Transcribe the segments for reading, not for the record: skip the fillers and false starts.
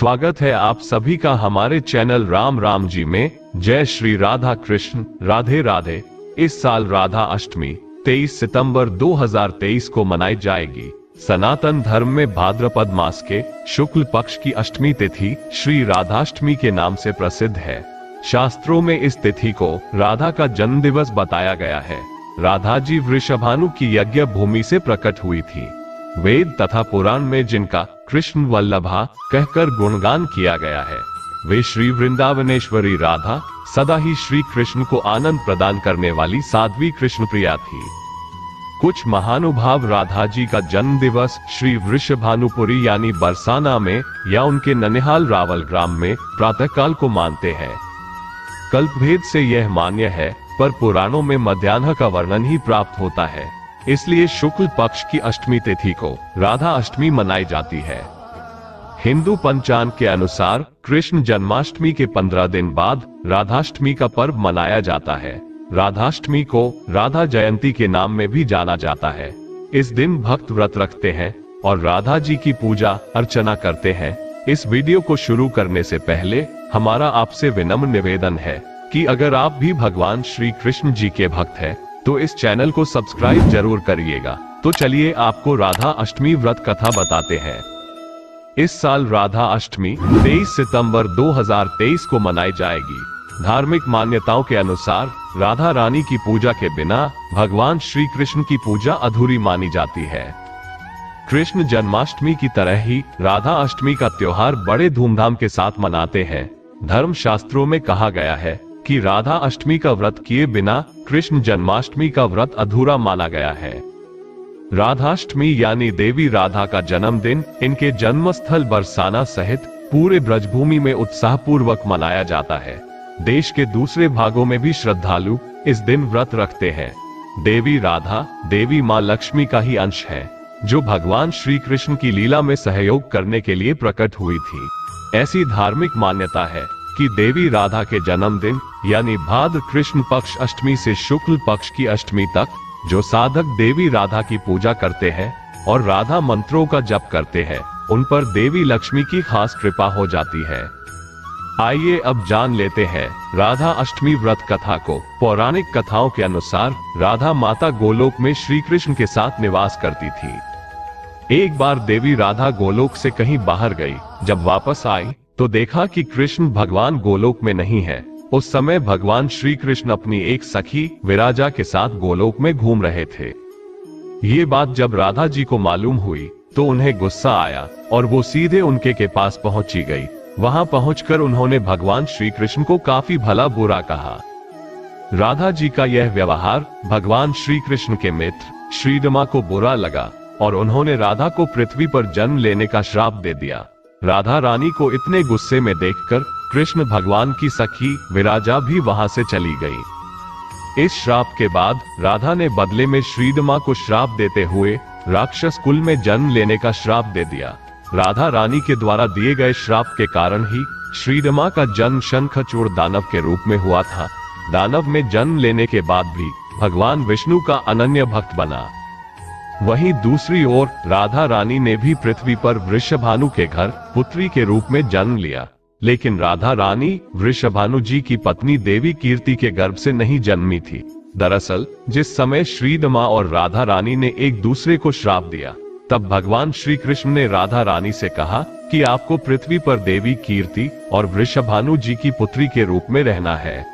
स्वागत है आप सभी का हमारे चैनल राम राम जी में। जय श्री राधा कृष्ण, राधे राधे। इस साल राधा अष्टमी 23 सितंबर 2023 को मनाई जाएगी। सनातन धर्म में भाद्रपद मास के शुक्ल पक्ष की अष्टमी तिथि श्री राधाष्टमी के नाम से प्रसिद्ध है। शास्त्रों में इस तिथि को राधा का जन्म दिवस बताया गया है। राधा जी वृषभानु की यज्ञ भूमि से प्रकट हुई थी। वेद तथा पुराण में जिनका कृष्ण वल्लभा कहकर गुणगान किया गया है, वे श्री वृंदावनेश्वरी राधा सदा ही श्री कृष्ण को आनंद प्रदान करने वाली साध्वी कृष्ण प्रिया थी। कुछ महानुभाव राधा जी का जन्म दिवस श्री वृषभानुपुरी यानी बरसाना में या उनके ननिहाल रावल ग्राम में प्रातःकाल को मानते हैं। कल्पभेद से यह मान्य है, पर पुराणों में मध्याह्न का वर्णन ही प्राप्त होता है, इसलिए शुक्ल पक्ष की अष्टमी तिथि को राधा अष्टमी मनाई जाती है। हिंदू पंचांग के अनुसार कृष्ण जन्माष्टमी के 15 दिन बाद राधाष्टमी का पर्व मनाया जाता है। राधाष्टमी को राधा जयंती के नाम में भी जाना जाता है। इस दिन भक्त व्रत रखते हैं और राधा जी की पूजा अर्चना करते हैं। इस वीडियो को शुरू करने से पहले हमारा आपसे विनम्र निवेदन है कि अगर आप भी भगवान श्री कृष्ण जी के भक्त हैं तो इस चैनल को सब्सक्राइब जरूर करिएगा। तो चलिए आपको राधा अष्टमी व्रत कथा बताते हैं। इस साल राधा अष्टमी 23 सितंबर 2023 को मनाई जाएगी। धार्मिक मान्यताओं के अनुसार राधा रानी की पूजा के बिना भगवान श्री कृष्ण की पूजा अधूरी मानी जाती है। कृष्ण जन्माष्टमी की तरह ही राधा अष्टमी का त्योहार बड़े धूमधाम के साथ मनाते हैं। धर्म शास्त्रों में कहा गया है कि राधा अष्टमी का व्रत किए बिना कृष्ण जन्माष्टमी का व्रत अधूरा माना गया है। राधाष्टमी यानी देवी राधा का जन्मदिन इनके जन्मस्थल बरसाना सहित पूरे ब्रजभूमि में उत्साहपूर्वक मनाया जाता है। देश के दूसरे भागों में भी श्रद्धालु इस दिन व्रत रखते हैं। देवी राधा देवी मां लक्ष्मी का ही अंश है, जो भगवान श्री कृष्ण की लीला में सहयोग करने के लिए प्रकट हुई थी। ऐसी धार्मिक मान्यता है कि देवी राधा के जन्मदिन यानी भाद्र कृष्ण पक्ष अष्टमी से शुक्ल पक्ष की अष्टमी तक जो साधक देवी राधा की पूजा करते हैं और राधा मंत्रों का जप करते हैं, उन पर देवी लक्ष्मी की खास कृपा हो जाती है। आइए अब जान लेते हैं राधा अष्टमी व्रत कथा को। पौराणिक कथाओं के अनुसार राधा माता गोलोक में श्री कृष्ण के साथ निवास करती थी। एक बार देवी राधा गोलोक से कहीं बाहर गई। जब वापस आई तो देखा कि कृष्ण भगवान गोलोक में नहीं है। उस समय भगवान श्री कृष्ण अपनी एक सखी विराजा के साथ गोलोक में घूम रहे थे। ये बात जब राधा जी को मालूम हुई तो उन्हें गुस्सा आया और वो सीधे उनके के पास पहुंची गई। वहां पहुंचकर उन्होंने भगवान श्री कृष्ण को काफी भला बुरा कहा। राधा जी का यह व्यवहार भगवान श्री कृष्ण के मित्र श्रीदमा को बुरा लगा और उन्होंने राधा को पृथ्वी पर जन्म लेने का श्राप दे दिया। राधा रानी को इतने गुस्से में देखकर कृष्ण भगवान की सखी विराजा भी वहां से चली गई। इस श्राप के बाद राधा ने बदले में श्रीदमा को श्राप देते हुए राक्षस कुल में जन्म लेने का श्राप दे दिया। राधा रानी के द्वारा दिए गए श्राप के कारण ही श्रीदमा का जन्म शंखचूड़ दानव के रूप में हुआ था। दानव में जन्म लेने के बाद भी भगवान विष्णु का अनन्य भक्त बना। वहीं दूसरी ओर राधा रानी ने भी पृथ्वी पर वृषभानु के घर पुत्री के रूप में जन्म लिया, लेकिन राधा रानी वृषभानु जी की पत्नी देवी कीर्ति के गर्भ से नहीं जन्मी थी। दरअसल जिस समय श्रीदमा और राधा रानी ने एक दूसरे को श्राप दिया, तब भगवान श्री कृष्ण ने राधा रानी से कहा कि आपको पृथ्वी पर देवी कीर्ति और वृषभानु जी की पुत्री के रूप में रहना है।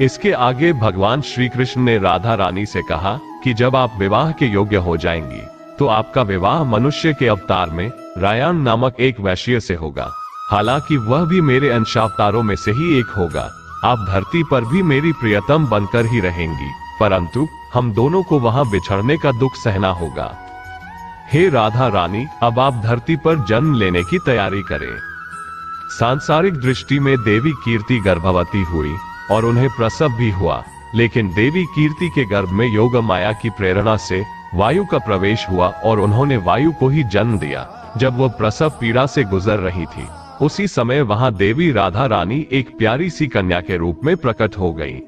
इसके आगे भगवान श्री कृष्ण ने राधा रानी से कहा कि जब आप विवाह के योग्य हो जाएंगी तो आपका विवाह मनुष्य के अवतार में रायण नामक एक वैश्य से होगा। हालांकि वह भी मेरे अंशावतारों में से ही एक होगा। आप धरती पर भी मेरी प्रियतम बनकर ही रहेंगी, परंतु हम दोनों को वहां बिछड़ने का दुख सहना होगा। हे राधा रानी, अब आप धरती पर जन्म लेने की तैयारी करें। सांसारिक दृष्टि में देवी कीर्ति गर्भवती हुई और उन्हें प्रसव भी हुआ, लेकिन देवी कीर्ति के गर्भ में योग माया की प्रेरणा से वायु का प्रवेश हुआ और उन्होंने वायु को ही जन्म दिया। जब वह प्रसव पीड़ा से गुजर रही थी, उसी समय वहां देवी राधा रानी एक प्यारी सी कन्या के रूप में प्रकट हो गई।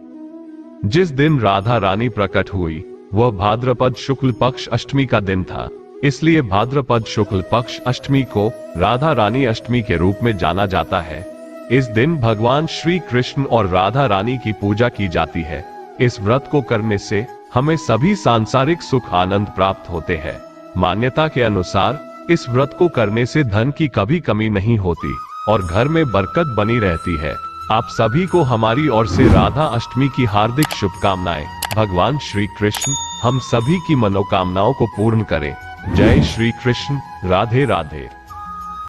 जिस दिन राधा रानी प्रकट हुई वह भाद्रपद शुक्ल पक्ष अष्टमी का दिन था। इसलिए भाद्रपद शुक्ल पक्ष अष्टमी को राधा रानी अष्टमी के रूप में जाना जाता है। इस दिन भगवान श्री कृष्ण और राधा रानी की पूजा की जाती है। इस व्रत को करने से हमें सभी सांसारिक सुख आनंद प्राप्त होते हैं। मान्यता के अनुसार इस व्रत को करने से धन की कभी कमी नहीं होती और घर में बरकत बनी रहती है। आप सभी को हमारी ओर से राधा अष्टमी की हार्दिक शुभकामनाएं। भगवान श्री कृष्ण हम सभी की मनोकामनाओं को पूर्ण करें। जय श्री कृष्ण। राधे राधे।